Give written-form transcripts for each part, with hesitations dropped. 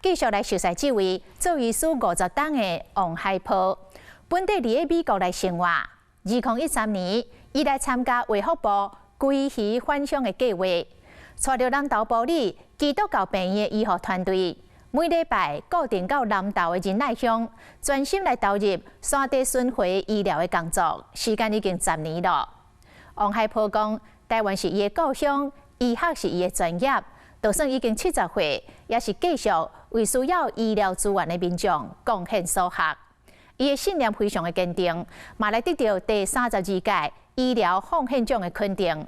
继续来熟悉这位做医师50档的王海波。本地伫美国来生活，2013年，伊来参加卫福部归鱼返乡的计划，带着南投埔里基督教病院的医护团队，每礼拜固定到南投的仁爱乡，专心来投入山地巡回医疗的工作，时间已经10年了。王海波讲，台湾是伊的故乡，医学是伊的专业。就算已经70岁，也是继续为需要医疗资源的民众贡献所学。伊的信念非常的坚定，嘛来得到第32届医疗奉献奖的肯定。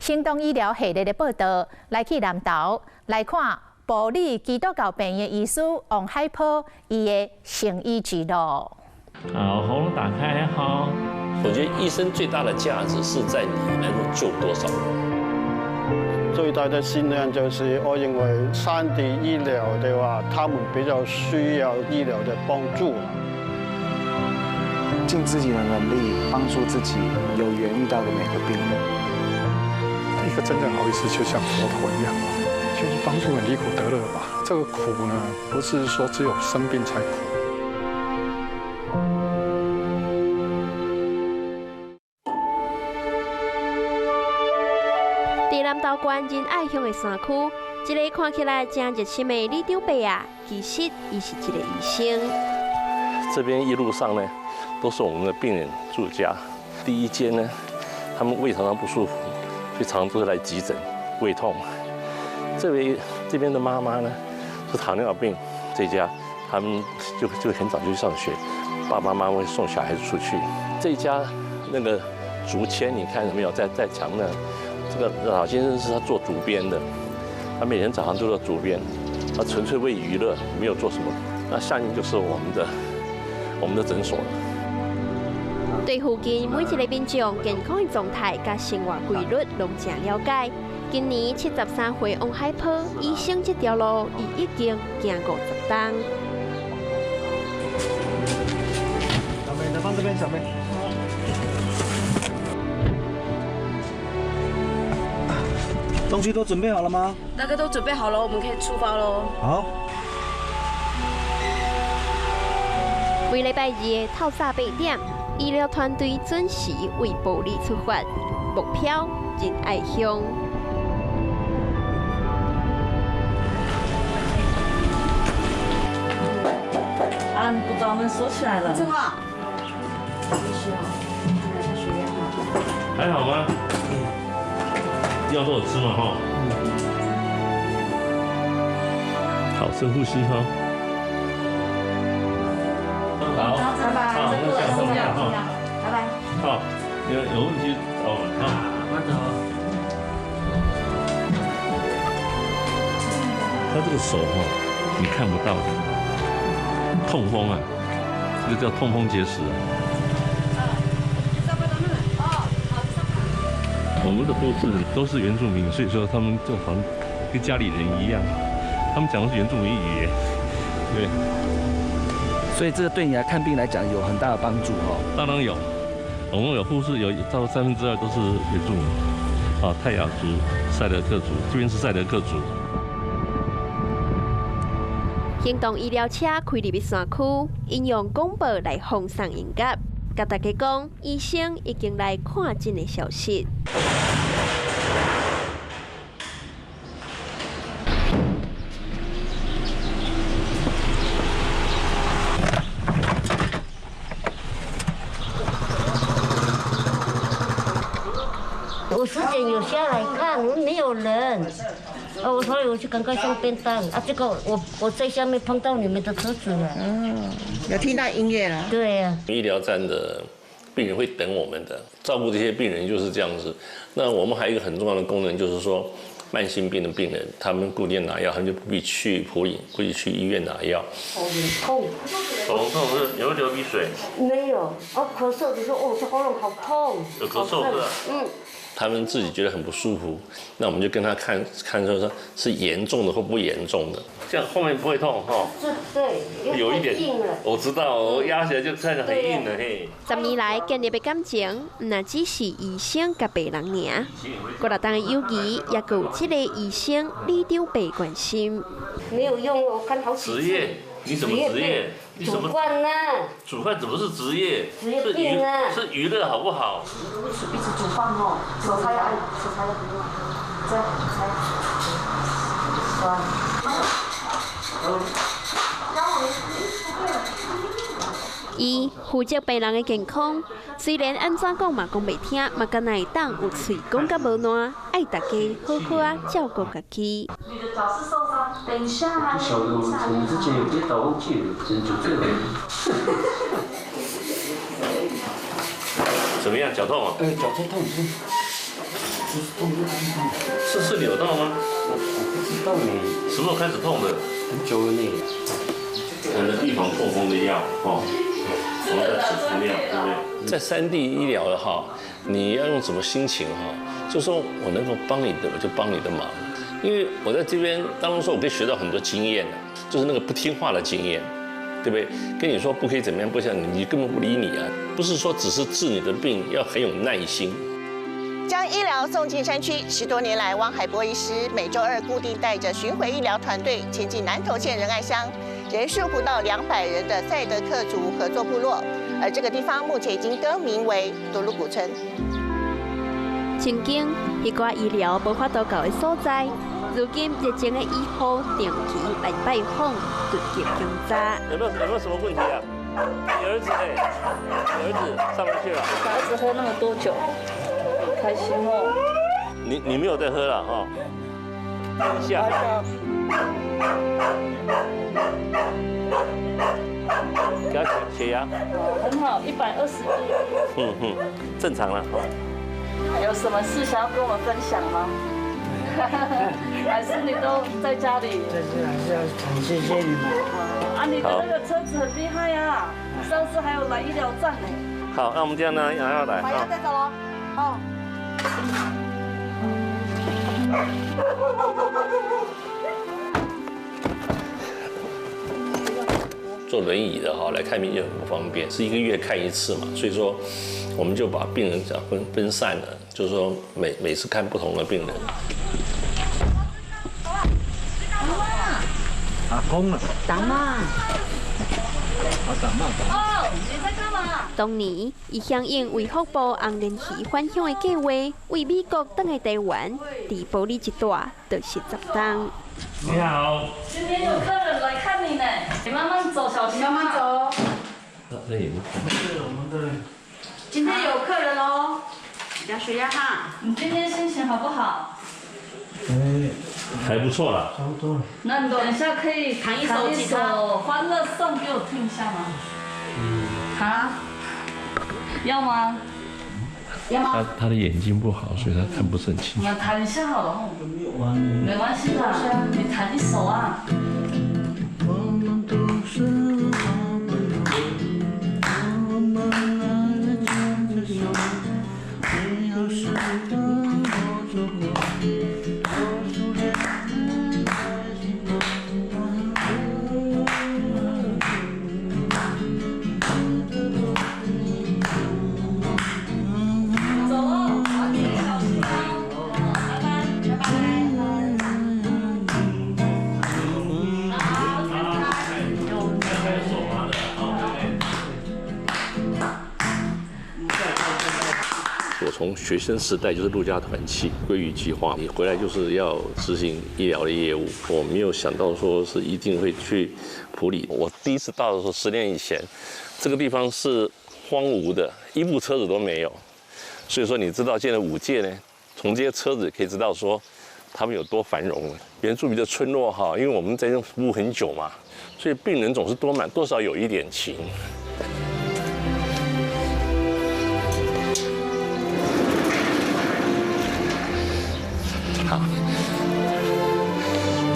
行动医疗系列的报道，来去南投来看埔里基督教病院医师王海波伊的行医之路。好，喉咙打开，好。我觉得医生最大的价值是在你能够救多少人。最大的信念就是，我认为山地医疗的话，他们比较需要医疗的帮助，尽自己的能力帮助自己有缘遇到的每个病人。一个真正好医师就像佛陀一样，就是帮助人离苦得乐吧。这个苦呢，不是说只有生病才苦。南投县仁爱乡的山区，一个看起来真热心的李长伯啊，其实伊是一个医生。这边一路上呢，都是我们的病人住家。第一间呢，他们胃常常不舒服，所以常常都是来急诊，胃痛。这边的妈妈呢，是糖尿病，这家他们就很早就去上学，爸爸妈妈会送小孩子出去。这一家那个竹签，你看有没有在墙那？这个老先生是他做主编的，他每天早上都做主编，他纯粹为娱乐，没有做什么。那下面就是我们的诊所了。对附近每一个民众健康的状态甲生活规律拢正了解。今年73岁王海波医生这条路，伊已经行50档。小妹，放这边，小妹。东西都准备好了吗？那个都准备好了，我们可以出发喽。好。每礼拜二的透早8点，医疗团队准时为埔里出发，目标仁爱乡。啊，你不把我们锁起来了。正好。还好吗？药都有吃嘛哈。好，深呼吸哈。好，拜拜。好，那下次见哈。拜拜。好，有问题找我们啊。慢走。他这个手哈，你看不到的，痛风啊，这个叫痛风结石。我们的都是原住民，所以说他们就好像跟家里人一样，他们讲的是原住民语言，对。所以这个对你来看病来讲有很大的帮助哦。当然有，我们有护士有到2/3都是原住民，啊，泰雅族、赛德克族，这边是赛德克族。行动医疗车开入山区，引用广播来放送音乐。甲大家讲，医生已经来看诊的消息。我之前有下来看，没有人。所以我就赶快送便当啊！结果我在下面碰到你们的车子了。有听到音乐了。对呀。医疗站的病人会等我们的，照顾这些病人就是这样子。那我们还有一个很重要的功能，就是说慢性病的病人，他们固定拿药，他们就不必去埔里，不必去医院拿药。喉咙痛。喉咙痛是有没有流鼻水？没有。咳嗽的时候，这喉咙好痛。有咳嗽是吧？他们自己觉得很不舒服，那我们就跟他看说是严重的或不严重的。这样后面不会痛哈？对，有一点硬了。我知道，我压起来就看着很硬了嘿。10年来建立的感情，那只是医生甲病人尔，50档的友谊也有这个医生李长伯关心。没有用，我看好几次。职业？你什么职业？你什么？煮饭呢？煮饭怎么是职业？职业病啊！是娱乐好不好？一直煮饭哦，手菜要不用，这样菜，酸。伊负责病人的健康，虽然安怎讲嘛讲袂听，嘛敢会当有喙讲甲无烂，爱大家好好啊照顾家己。你的脚是受伤，等一下啊。小的我之前有跌倒忘记了，真就这个。怎么样？脚痛啊？脚在痛，是扭到吗？我不知道呢。什么时候开始痛的？很久了呢。可能预防痛风的药哦。我们在吃服药，对不对？在3D 医疗的哈，你要用什么心情哈？就说我能够帮你的，我就帮你的忙。因为我在这边当中说，我可以学到很多经验的，就是那个不听话的经验，对不对？跟你说不可以怎么样，不像你根本不理你啊。不是说只是治你的病，要很有耐心。将医疗送进山区，10多年来，汪海波医师每周2固定带着巡回医疗团队前进南投县仁爱乡，人数不到200人的赛德克族合作部落，而这个地方目前已经更名为多鲁古村。曾经迄寡医疗无法度到的所在，如今热情的医护定期来拜访，突击检查。有没有什么问题啊？你儿子呢？你儿子上不去了。儿子喝那么多酒，好开心哦。你没有在喝了哈？一下。给他血压。很好，121。正常了哈。有什么事想要跟我们分享吗？还是你都在家里？在这还是要很谢谢你们。啊，你的那个车子很厉害呀，上次还有来医疗站呢。好，那我们这样呢，杨要来。马上再走喽。哦。坐轮椅的哈来看病也很不方便，是1个月看1次嘛，所以说我们就把病人讲分散了，就是说每次看不同的病人。阿公了。长妈。哦，你在干嘛？当年，伊响应卫福部红莲溪返乡的计划，为美国返来台湾，伫保利一带就是10天。你好。今天有客人来看你呢，你慢慢走，小心。慢慢走。这里。是我们的。今天有客人哦，量血压哈。你今天心情好不好？还不错啦。差不多了。那你等一下可以弹一首吉他，《欢乐颂》给我听一下吗？啊？要吗？要吗？他的眼睛不好，所以他看不是很清楚。我们弹一下好了。没关系的，你弹一首啊。我从学生时代就是陆家团契鲑鱼计划，你回来就是要执行医疗的业务。我没有想到说是一定会去埔里。我第一次到的时候，10年以前，这个地方是荒芜的，一部车子都没有。所以说，你知道现在5届呢，从这些车子可以知道说他们有多繁荣了。原住民的村落哈，因为我们在这服务很久嘛，所以病人总是多少有一点情。好，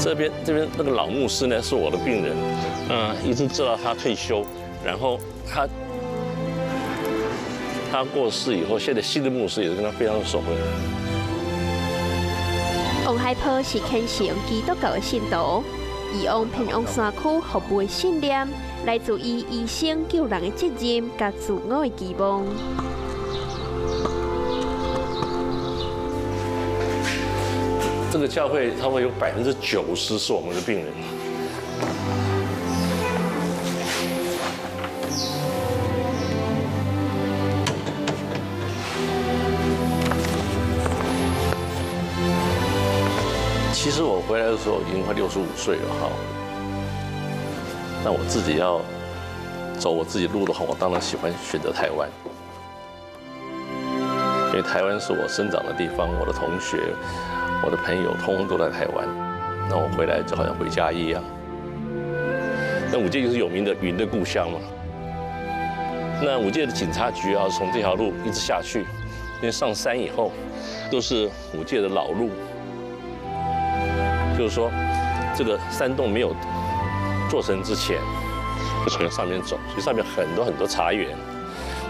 这边那个老牧师呢是我的病人，一直知道他退休，然后他过世以后，现在新的牧师也是跟他非常熟的。王海波是虔诚基督教的信徒，以往平安山区服务的信念，来自于医生救人的责任甲自我的期望。这个教会，它会有90%是我们的病人。回来的时候已经快65岁了哈。那我自己要走我自己路的话，我当然喜欢选择台湾，因为台湾是我生长的地方，我的同学、我的朋友通通都在台湾。那我回来就好像回家一样。那武界就是有名的云的故乡嘛。那武界的警察局啊，从这条路一直下去，因为上山以后都是武界的老路，就是说这个山洞没有做成之前，就从上面走，所以上面很多茶园，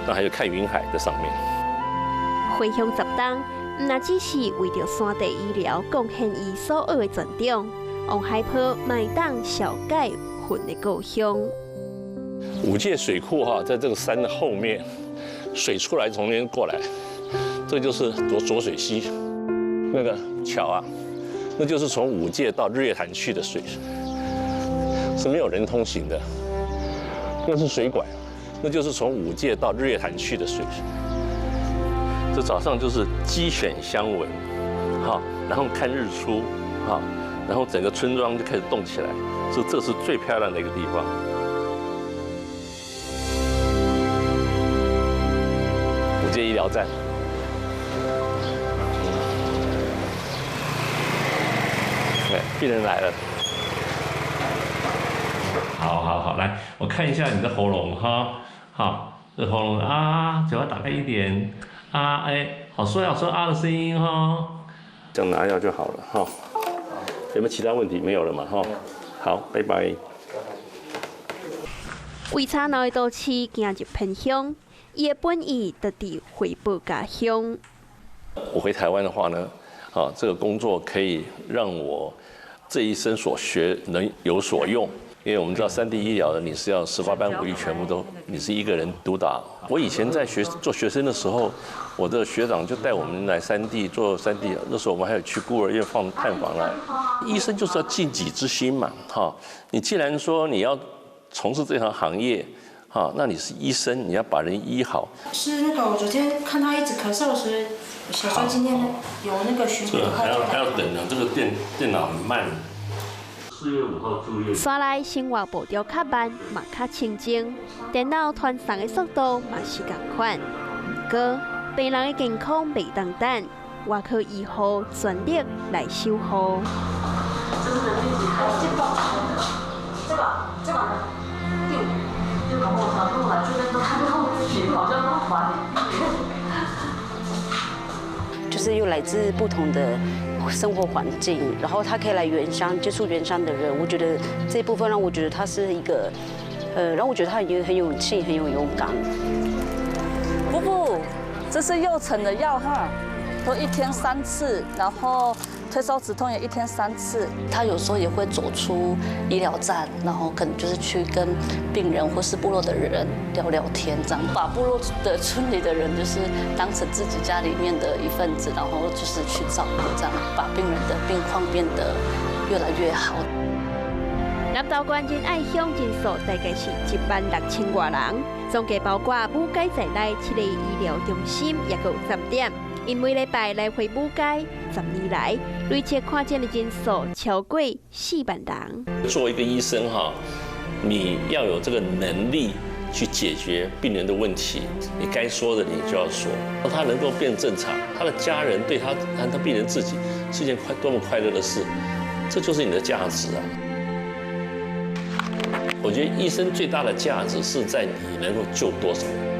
那还有看云海在上面。回乡10冬，唔那只是为着山地医疗贡献伊所学的全长，王海波卖当小盖混的故乡。武界水库哈，在这个山的后面，水出来从那边过来，这就是浊水溪，那个桥啊，那就是从武界到日月潭去的水，是没有人通行的，那是水管，那就是从武界到日月潭去的水。这早上就是鸡犬相闻，哈，然后看日出，哈，然后整个村庄就开始动起来，这是最漂亮的一个地方。武界医疗站，对，病人来了。好，来，我看一下你的喉咙哈，好，这喉咙啊，嘴巴打开一点。啊，好说啊的声音哈，这样拿药就好了哈。有没有其他问题？没有了嘛哈。好，拜拜。为差脑的都市行入偏乡，伊的本意就伫回报家乡。我回台湾的话呢，这个工作可以让我这一生所学能有所用。因为我们知道3D医疗的，你是要18般武艺全部都，你是一个人独打。我以前在做学生的时候，我的学长就带我们来3D做3D，那时候我们还有去孤儿院探访了。医生就是要尽己之心嘛，哈。你既然说你要从事这项行业，哈，那你是医生，你要把人医好。是那个我昨天看他一直咳嗽时，小川今天有那个巡回的话，还要等呢，这个电脑很慢。4月5号住院。山内生活步调较慢，嘛较清静，电脑传送的速度嘛是同款。不过，病人的健康袂当等，外科医护全力来守护。就是又来自不同的生活环境，然后他可以来原乡接触原乡的人，我觉得这一部分让我觉得他是一个，让我觉得他也很有勇气，很有勇敢。姑姑，这是幼成的药哈，都1天3次，然后退烧止痛也1天3次。他有时候也会走出医疗站，然后可能就是去跟病人或是部落的人聊聊天，这样把部落的村里的人就是当成自己家里面的一份子，然后就是去照顾，这样把病人的病况变得越来越好。南投县人爱乡人数大概是16000多人，总计包括武界在内7个医疗中心，也有3点。因每礼拜来回武界，10年来累计看见的人数超过40000人。作为一个医生哈，你要有这个能力去解决病人的问题，你该说的你就要说，让他能够变正常，他的家人对他，他病人自己是一件多么快乐的事，这就是你的价值啊！我觉得医生最大的价值是在你能够救多少人。